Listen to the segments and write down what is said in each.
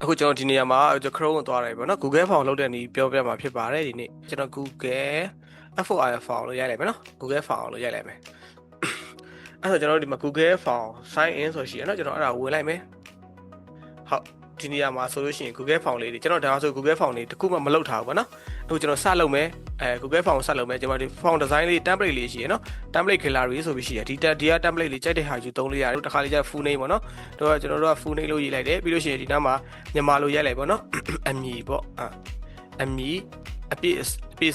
အခုကျွန်တော်ဒီနေရာမှာကျွန်တော် Chrome ကိုသွားတယ်ပေါ့နော် Google Form လုပ်တဲ့နည်းပြောပြမှာဖြစ်ပါတယ်ဒီနေ့ကျွန်တော် Google FOI Form လို့ရိုက်လိုက်မယ်နော် Google Form လို့ရိုက်လိုက်မယ်အဲ့ဆိုကျွန်တော်ဒီမှာ Google Form sign in ဆိုရှိရနော်ကျွန်တော်အဲ့ဒါဝင်လိုက်မယ်ဟုတ်ဒီနေရာမှာဆိုလို့ရှိရင် Google Form လေးတွေကျွန်တော်ဒါဆို Google Form လေးတခုမှမလုပ်ထားဘူးပေါ့နော်အခုကျွန်တော်စလုပ်မယ်Google Form စလုပ်မယ်ကျွန်တော်ဒီ Form design လေး template လေးရှိရနော် template gallery ဆိုပြီးရှိရဒီ template လေးကြိုက်တဲ့ဟာယူသုံးလို့ရတယ်တစ်ခါလေးကျ full name ပေါ့နော်တော့ကျွန်တော်တို့က full name လို့ရေးလိုက်တယ်ပြီးလို့ရှိရင်ဒီနားမှာမြန်မာလိုရိုက်လိုက်ပေါ့နော်အမည်ပေါ့အမည်အပြည့်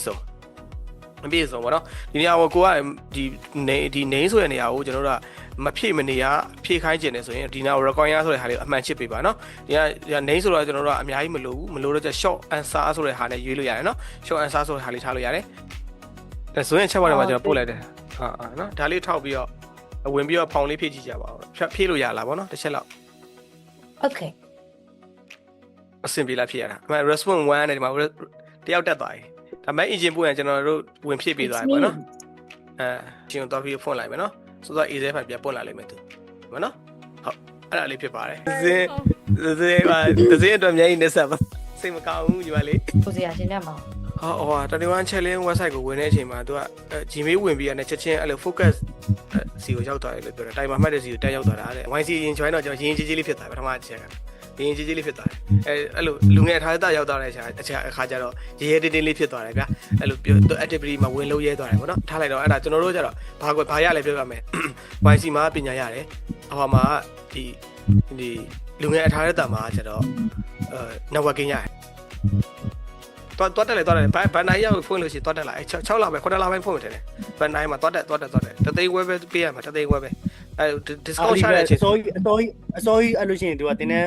စုံပေါ့နော်ဒီနေရာကိုကဒီ name ဆိုတဲ့နေရာကိုကျွန်တော်တို့ကမဖြည့်မနေရဖြည့်ခိုင်းခြင်းနေဆိုရင်ဒီနား require ဆိုတဲ့ဟာလေးအမှန်ချစ်ပေးပါနော်ဒီက name ဆိုတော့ကျွန်တော်တို့ကအများကြီးမလိုဘူးမလိုတော့ကျ short answer ဆိုတဲ့ဟာနဲ့ရွေးလို့ရတယ်နော် short answer ဆိုတဲ့ဟာလေးထားလို့ရတယ်ဒါဆိုရင်ချက်ပေါ်ထဲမှာကျွန်တော်ပို့လိုက်တယ်နော်ဒါလေးထောက်ပြီးတော့ဝင်ပြီးတော့ဖောင်လေးဖြည့်ကြည့်ကြပါဦးဖြည့်လို့ရလားဗောနော်တစ်ချက်လောက် Okay အဆင်ပြေလားဖြည့်ရတာအမှန် response 1နဲ့ဒီမှာတယောက်တက်သွားပြီဒါမဲ့ engine ပို့ရင်ကျွန်တော်တို့ဝင်ဖြည့်ပေးသွားပြီဗောနော်ကျွန်တော်တော့ပြီးဖွင့်လိုက်မယ်နော်ဆိုတော့ easy file ပြန်ပွင့်လာလိမ့်မယ်သူဗောနော်ဟုတ်အဲ့ဒါလေးဖြစ်ပါတယ်ဇင်းအတွက်မျက်ရည်နဲ့ဆက်ပါစိတ်မကောင်းဘူးညီမလေး ကိုစီရရှင်းတတ်မှာဟော21 challenge website ကိုဝင်တဲ့အချိန်မှာသူက Gmail ဝင်ပြီးရတယ်ချက်ချင်းအဲ့လို focus စီကိုရောက်သွားတယ်လို့ပြောတယ်တိုင်မှာမှတ်တဲ့စီကိုတက်ရောက်သွားတာတဲ့ YC ရင် join တော့ကျွန်တော်ရင်ကြီးလေးဖြစ်သွားတယ်ပထမအချက်ကရင်ကြီးလေးဖြစ်သွားတယ်အဲ့လိုလူငယ်ထားတဲ့ရောက်သွားတဲ့အချိန်အခါကျတော့ရဲတင်းတင်းလေးဖြစ်သွားတယ်ဗျအဲ့လိုပြော activity မှာဝင်လို့ရဲသွားတယ်ပေါ့နော်ထားလိုက်တော့အဲ့ဒါကျွန်တော်တို့ကျတော့ဘာရလဲပြောပြမယ် YC မှာပညာရတယ်အဟောမှာဒီလူငယ်ထားတဲ့တာမှာကျတော့networking ရတယ်တွတ်တယ်ဘန်နိုင်ရောက်ဖွင့်လို့ရှိရင်တွတ်တယ်လား6လပဲ9လပဲဖွင့်တယ်ဘန်နိုင်မှာတွတ်တယ်တသိန်းဝဲပဲပေးရမှာတသိန်းဝဲပဲအဲ discount ချတဲ့အချိန်အစိုးရအဲ့လိုရှိရင်သူကတင်းနဲ့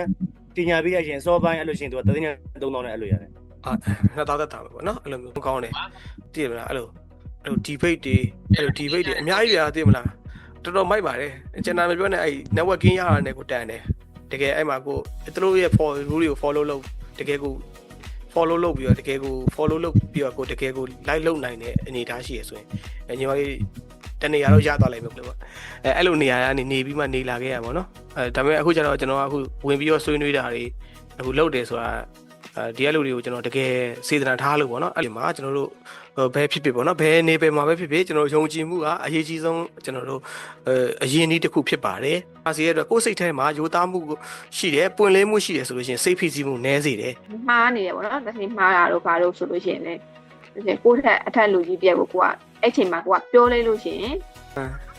ပညာပေးရရင်စောပိုင်းအဲ့လိုရှိရင်သူကတသိန်းနဲ့3000နဲ့အဲ့လိုရတယ်2000တက်တာပဲပေါ့နော်အဲ့လိုမျိုးကောင်းတယ်သိရမလားအဲ့လို debate တွေအများကြီးသိရမလားတော်တော်မိုက်ပါတယ်ကျွန်တော်မပြောနဲ့အဲ့ networking ရတာနဲ့ကိုတန်တယ်တကယ်အဲ့မှာကိုသူတို့ရဲ့ rule တွေကို follow လုပ်တကယ်ကိုfollow လုပ်ပြီးတော့တကယ်ကို follow လုပ်ပြီးတော့ကိုတကယ်ကို like လုပ်နိုင်တဲ့အနေအထားရှိရဆိုရင်ညီမလေးတနေရာတော့ရသွားလိုက်မယ်လို့ပေါ့အဲ့လိုနေရာကနေနေပြီးမှနေလာခဲ့ရပါတော့ဒါပေမဲ့အခုကျတော့ကျွန်တော်အခုဝင်ပြီးတော့ဆွေးနွေးတာတွေအခုလုပ်တယ်ဆိုတာဒီအလုပ်တွေကိုကျွန်တော်တကယ်စေတနာထားလို့ပေါ့နော်အဲ့ဒီမှာကျွန်တော်တို့ဘယ်ဖြစ်ဖြစ်ပေါ့နော်ဘယ်နေပယ်မှာပဲဖြစ်ဖြစ်ကျွန်တော်ယုံကြည်မှုကအရေးကြီးဆုံးကျွန်တော်တို့အရင်နည်းတစ်ခုဖြစ်ပါတယ်။အားစီရဲ့အတွက်ကိုယ်စိတ်ထဲမှာယိုသားမှုရှိတယ်ပွင့်လင်းမှုရှိတယ်ဆိုလို့ရှိရင်စိတ်ဖိစီးမှုနည်းစေတယ်။မှားနေတယ်ပေါ့နော်။ဒါဆိုမှားတာတော့ဘာလို့ဆိုလို့ရှိရင်လည်းကိုယ့်ထက်အထက်လူကြီးပြက်ကိုကအဲ့ချိန်မှာကိုကပြောလိုက်လို့ရှိရင်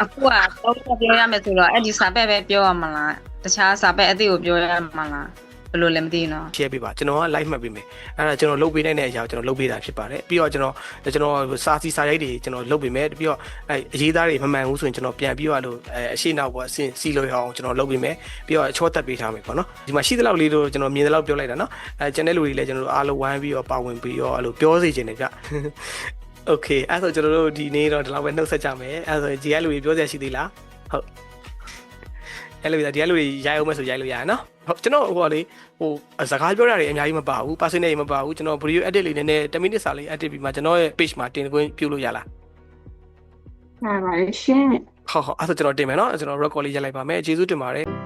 အခုကတော့ပြောရမယ်ဆိုတော့အဲ့ဒီစာပက်ပဲပြောရမှာလားတခြားစာပက်အသေးကိုပြောရမှာလားဘယ်လိုလဲမသိဘူးနော် share ပေးပါကျွန်တော်က live မှတ်ပေးမယ်အဲ့ဒါကျွန်တော်လုပ်ပေးနိုင်တဲ့အရာကိုကျွန်တော်လုပ်ပေးတာဖြစ်ပါတယ်ပြီးတော့ကျွန်တော်စာစီစာရိုက်တွေကျွန်တော်လုပ်ပေးမယ်ပြီးတော့အဲ့အရေးသားတွေမမှန်ဘူးဆိုရင်ကျွန်တော်ပြန်ပြီးတော့လို့အရှိနောက်ပေါ့အစင်စီလို့ရအောင်ကျွန်တော်လုပ်ပေးမယ်ပြီးတော့အချောတက်ပေးထားမယ်ပေါ့နော်ဒီမှာရှိသလောက်လေးတို့ကျွန်တော်မြင်သလောက်ပြောလိုက်တာနော်ကျန်တဲ့လူတွေလည်းကျွန်တော်တို့အားလုံးဝိုင်းပြီးတော့ပါဝင်ပြီးတော့အဲ့လိုပြောစေချင်တယ်ဗျOkay အဲ့ဆိုကျွန်တော်တို့ဒီနေ့တော့ဒီလောက်ပဲနှုတ်ဆက်ကြမယ်အဲ့ဆိုဒီကလူတွေပြောစရာရှိသေးလားဟုတ်အဲ့လိုဒီကလူတွေရိုက်အောင်မယ်ဆိုရိုက်လို့ရတယ်နော်ဟုတ်ကျွန်တော်ဟိုလေစကားပြောတာတွေအများကြီးမပါဘူး personal တွေမပါဘူးကျွန်တော် video edit လေးနည်းနည်း10 minutes စာလေး edit ပြီးမှကျွန်တော်ရဲ့ page မှာတင်ခွင့်ပြုလို့ရလားမှန်ပါတယ်ရှင်းဟုတ်အဲ့ဆိုကျွန်တော်တင်မယ်နော်ကျွန်တော် record လေးရိုက်လိုက်ပါမယ်ကျေးဇူးတင်ပါတယ်